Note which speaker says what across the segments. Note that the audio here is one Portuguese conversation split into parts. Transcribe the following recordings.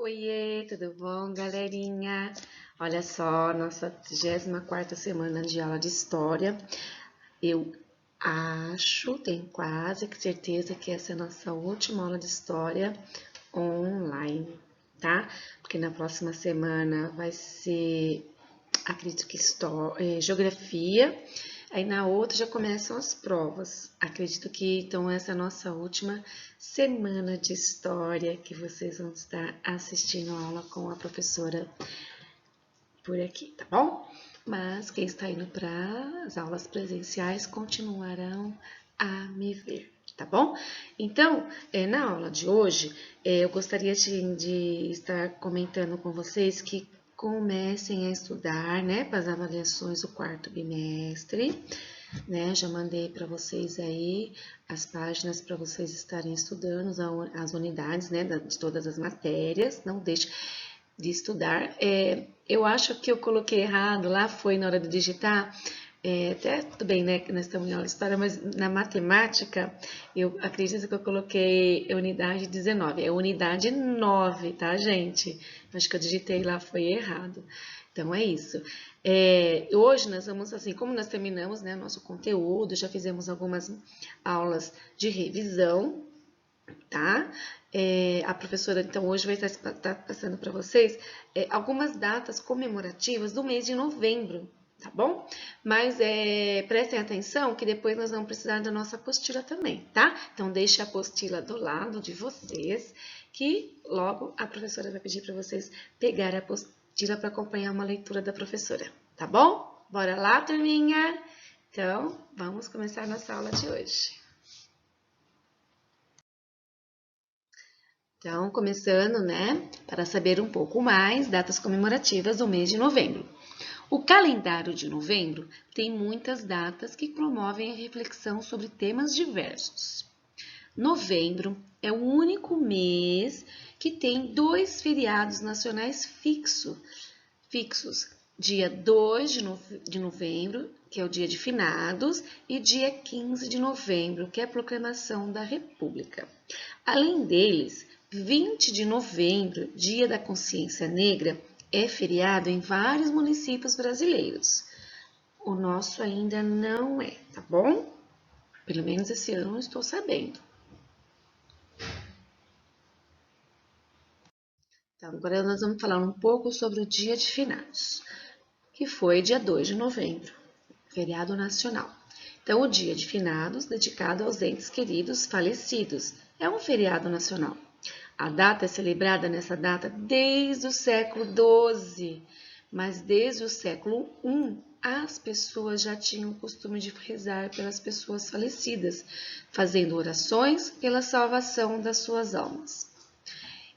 Speaker 1: Oiê, tudo bom, galerinha? Olha só, nossa 34ª semana de aula de História. Eu acho, tenho quase que certeza que essa é a nossa última aula de História online, tá? Porque na próxima semana vai ser, acredito que Geografia. Aí na outra já começam as provas. Acredito que então essa é a nossa última semana de história que vocês vão estar assistindo a aula com a professora por aqui, tá bom? Mas quem está indo para as aulas presenciais continuarão a me ver, tá bom? Então, na aula de hoje, eu gostaria de estar comentando com vocês que comecem a estudar, né, para as avaliações do quarto bimestre, né? Já mandei para vocês aí as páginas para vocês estarem estudando as unidades, né, de todas as matérias. Não deixe de estudar. Eu acho que eu coloquei errado lá, foi na hora de digitar. Até tudo bem, né, que nós estamos em aula de história, mas na matemática, eu acredito que eu coloquei unidade 19, é unidade 9, tá, gente? Acho que eu digitei lá, foi errado. Então, é isso. Hoje nós vamos, assim, como nós terminamos, né, nosso conteúdo, já fizemos algumas aulas de revisão, tá? A professora, então, hoje vai estar passando para vocês algumas datas comemorativas do mês de novembro, tá bom? Mas prestem atenção que depois nós vamos precisar da nossa apostila também, tá? Então, deixe a apostila do lado de vocês, que logo a professora vai pedir para vocês pegar a apostila para acompanhar uma leitura da professora, tá bom? Bora lá, turminha? Então, vamos começar nossa aula de hoje. Então, começando, né, para saber um pouco mais, datas comemorativas do mês de novembro. O calendário de novembro tem muitas datas que promovem a reflexão sobre temas diversos. Novembro é o único mês que tem 2 feriados nacionais fixos. Dia 2 de novembro, que é o dia de finados, e dia 15 de novembro, que é a proclamação da República. Além deles, 20 de novembro, dia da consciência negra, é feriado em vários municípios brasileiros. O nosso ainda não é, tá bom? Pelo menos esse ano não estou sabendo. Então, agora nós vamos falar um pouco sobre o dia de finados, que foi dia 2 de novembro, feriado nacional. Então, o dia de finados, dedicado aos entes queridos falecidos, é um feriado nacional. A data é celebrada nessa data desde o século XII, mas desde o século I as pessoas já tinham o costume de rezar pelas pessoas falecidas, fazendo orações pela salvação das suas almas.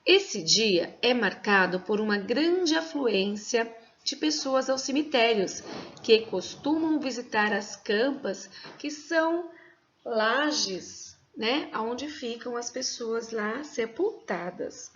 Speaker 1: Esse dia é marcado por uma grande afluência de pessoas aos cemitérios, que costumam visitar as campas, que são lajes, né, onde ficam as pessoas lá sepultadas.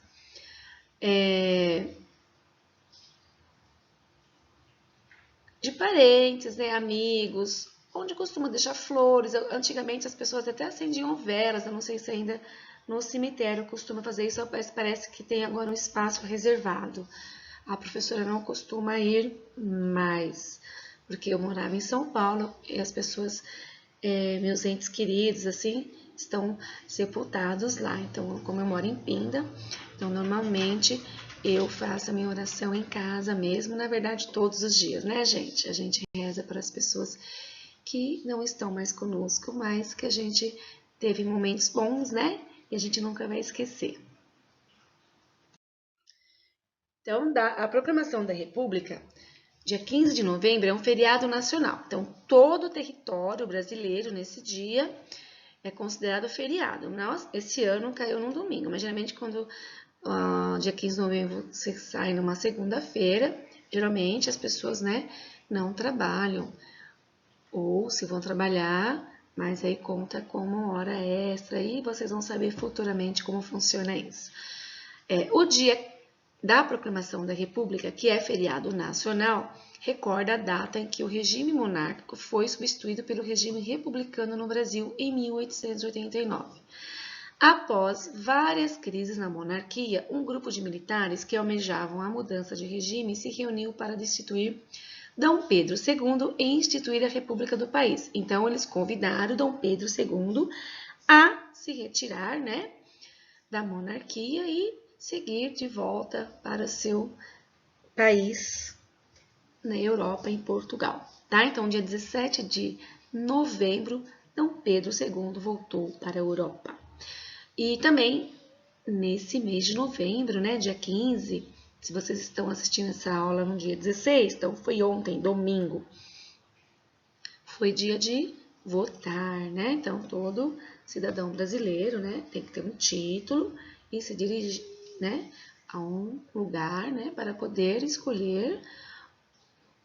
Speaker 1: De parentes, né, amigos, onde costuma deixar flores. Antigamente as pessoas até acendiam velas, eu não sei se ainda no cemitério costuma fazer isso, mas parece que tem agora um espaço reservado. A professora não costuma ir mais, porque eu morava em São Paulo e as pessoas, meus entes queridos, assim, estão sepultados lá. Então, como eu moro em Pinda, então normalmente eu faço a minha oração em casa mesmo, na verdade todos os dias, né, gente? A gente reza para as pessoas que não estão mais conosco, mas que a gente teve momentos bons, né? E a gente nunca vai esquecer. Então, a proclamação da República, dia 15 de novembro, é um feriado nacional. Então, todo o território brasileiro, nesse dia, é considerado feriado. Esse ano caiu num domingo, mas geralmente quando dia 15 de novembro você sai numa segunda-feira, geralmente as pessoas, né, não trabalham. Ou se vão trabalhar, mas aí conta como hora extra e vocês vão saber futuramente como funciona isso. O dia da proclamação da República, que é feriado nacional, recorda a data em que o regime monárquico foi substituído pelo regime republicano no Brasil em 1889. Após várias crises na monarquia, um grupo de militares que almejavam a mudança de regime se reuniu para destituir Dom Pedro II e instituir a República do país. Então, eles convidaram Dom Pedro II a se retirar, né, da monarquia e seguir de volta para o seu país na Europa, em Portugal. Tá? Então, dia 17 de novembro, Dom Pedro II voltou para a Europa. E também, nesse mês de novembro, né, dia 15, se vocês estão assistindo essa aula no dia 16, então foi ontem, domingo, foi dia de votar, né? Então, todo cidadão brasileiro, né, tem que ter um título e se dirigir, né, a um lugar, né, para poder escolher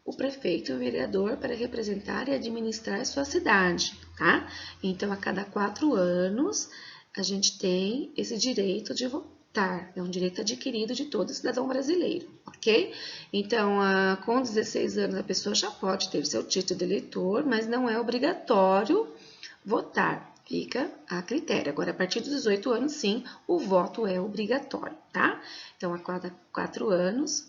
Speaker 1: o prefeito e o vereador para representar e administrar sua cidade, tá? Então, a cada 4 anos, a gente tem esse direito de votar, é um direito adquirido de todo cidadão brasileiro, ok? Então, com 16 anos, a pessoa já pode ter seu título de eleitor, mas não é obrigatório votar, fica a critério. Agora, a partir dos 18 anos, sim, o voto é obrigatório, tá? Então, a cada 4 anos,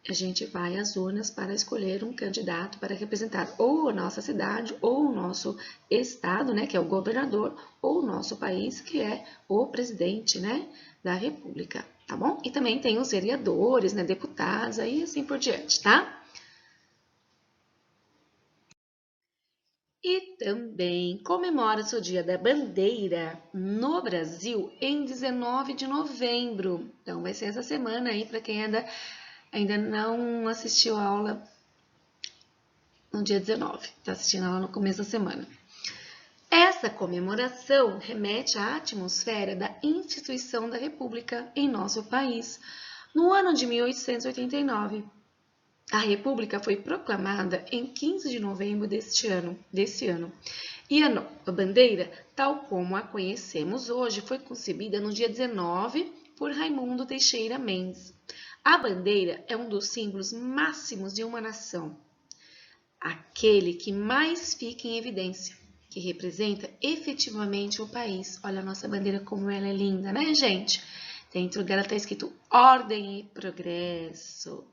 Speaker 1: a gente vai às urnas para escolher um candidato para representar ou a nossa cidade, ou o nosso estado, né, que é o governador, ou o nosso país, que é o presidente, né, da república, tá bom? E também tem os vereadores, né, deputados, aí assim por diante, tá? E também comemora-se o Dia da Bandeira no Brasil em 19 de novembro. Então, vai ser essa semana aí para quem ainda não assistiu a aula no dia 19, está assistindo a aula no começo da semana. Essa comemoração remete à atmosfera da instituição da República em nosso país. No ano de 1889, a República foi proclamada em 15 de novembro desse ano. E a bandeira, tal como a conhecemos hoje, foi concebida no dia 19 por Raimundo Teixeira Mendes. A bandeira é um dos símbolos máximos de uma nação, aquele que mais fica em evidência, que representa efetivamente o país. Olha a nossa bandeira como ela é linda, né, gente? Dentro dela está escrito ordem e progresso.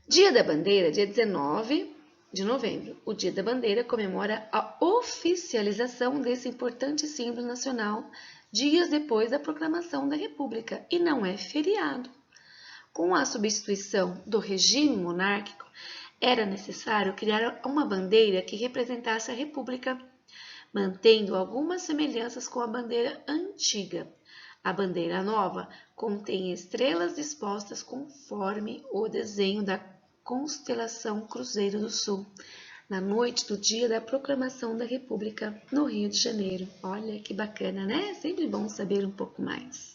Speaker 1: Dia da Bandeira, dia 19 de novembro. O Dia da Bandeira comemora a oficialização desse importante símbolo nacional dias depois da proclamação da República e não é feriado. Com a substituição do regime monárquico, era necessário criar uma bandeira que representasse a República, mantendo algumas semelhanças com a bandeira antiga. A bandeira nova contém estrelas dispostas conforme o desenho da constelação Cruzeiro do Sul, na noite do dia da proclamação da República no Rio de Janeiro. Olha que bacana, né? É sempre bom saber um pouco mais.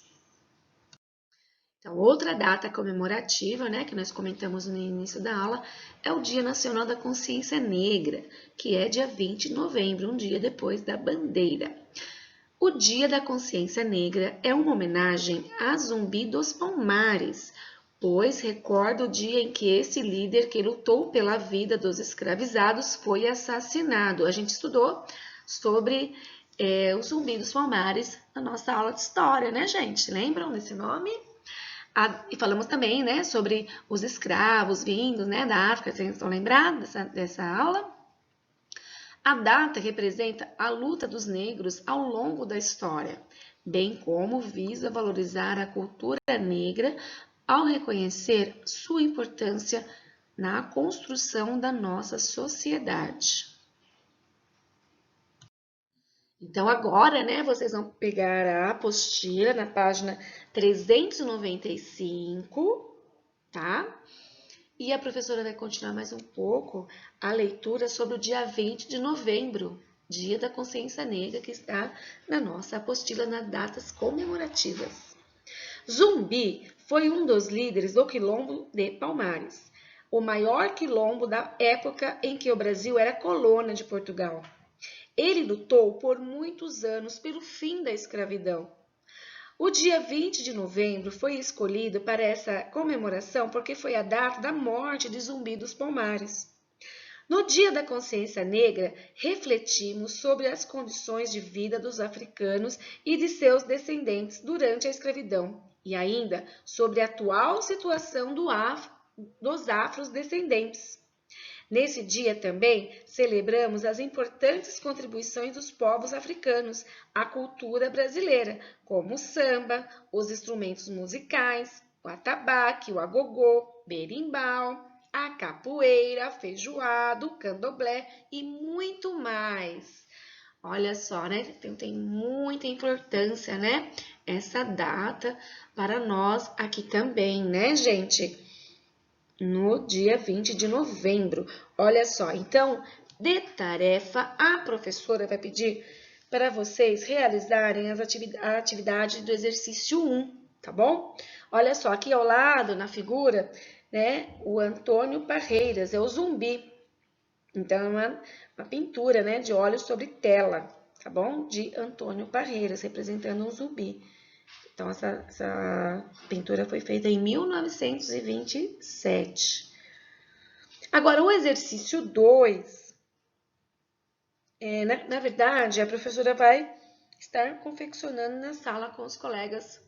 Speaker 1: Então, outra data comemorativa, né, que nós comentamos no início da aula, é o Dia Nacional da Consciência Negra, que é dia 20 de novembro, um dia depois da bandeira. O Dia da Consciência Negra é uma homenagem a Zumbi dos Palmares, pois recorda o dia em que esse líder que lutou pela vida dos escravizados foi assassinado. A gente estudou sobre o Zumbi dos Palmares na nossa aula de história, né, gente? Lembram desse nome? E falamos também, né, sobre os escravos vindos, né, da África. Vocês estão lembrados dessa aula? A data representa a luta dos negros ao longo da história, bem como visa valorizar a cultura negra ao reconhecer sua importância na construção da nossa sociedade. Então, agora, né, vocês vão pegar a apostila na página 395, tá? E a professora vai continuar mais um pouco a leitura sobre o dia 20 de novembro, Dia da Consciência Negra, que está na nossa apostila nas datas comemorativas. Zumbi foi um dos líderes do Quilombo de Palmares, o maior quilombo da época em que o Brasil era colônia de Portugal. Ele lutou por muitos anos pelo fim da escravidão. O dia 20 de novembro foi escolhido para essa comemoração porque foi a data da morte de Zumbi dos Palmares. No Dia da Consciência Negra, refletimos sobre as condições de vida dos africanos e de seus descendentes durante a escravidão e ainda sobre a atual situação dos afrodescendentes. Nesse dia também celebramos as importantes contribuições dos povos africanos à cultura brasileira, como o samba, os instrumentos musicais, o atabaque, o agogô, berimbau, a capoeira, a feijoada, o candomblé e muito mais. Olha só, né? Tem muita importância, né? Essa data para nós aqui também, né, gente? No dia 20 de novembro. Olha só, então, de tarefa, a professora vai pedir para vocês realizarem a atividade do exercício 1, tá bom? Olha só, aqui ao lado, na figura, né, o Antônio Parreiras, é o zumbi. Então, é uma pintura, né, de óleo sobre tela, tá bom? De Antônio Parreiras, representando um zumbi. Então, essa pintura foi feita em 1927. Agora, o exercício 2, na verdade, a professora vai estar confeccionando na sala com os colegas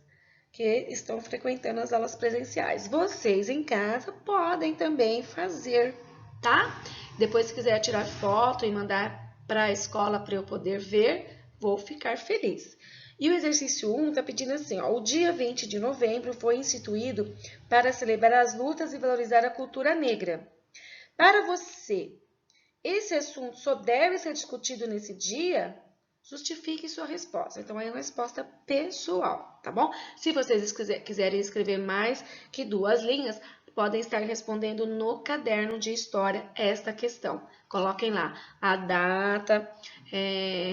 Speaker 1: que estão frequentando as aulas presenciais. Vocês em casa podem também fazer, tá? Depois, se quiser tirar foto e mandar para a escola para eu poder ver, vou ficar feliz. E o exercício 1 está pedindo assim, ó, o dia 20 de novembro foi instituído para celebrar as lutas e valorizar a cultura negra. Para você, esse assunto só deve ser discutido nesse dia? Justifique sua resposta. Então, é uma resposta pessoal, tá bom? Se vocês quiserem escrever mais que 2 linhas, podem estar respondendo no caderno de história esta questão. Coloquem lá a data,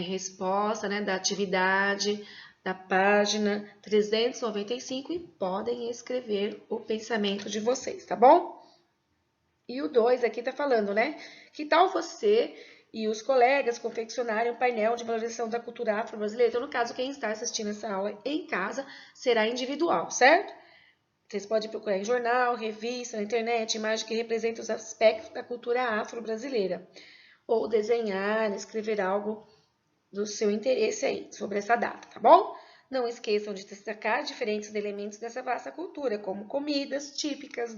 Speaker 1: resposta, né, da atividade, da página 395 e podem escrever o pensamento de vocês, tá bom? E o 2 aqui tá falando, né? Que tal você e os colegas confeccionarem um painel de valorização da cultura afro-brasileira? Então, no caso, quem está assistindo essa aula em casa será individual, certo? Vocês podem procurar em jornal, revista, na internet, imagem que representa os aspectos da cultura afro-brasileira. Ou desenhar, escrever algo do seu interesse aí, sobre essa data, tá bom? Não esqueçam de destacar diferentes elementos dessa vasta cultura, como comidas típicas,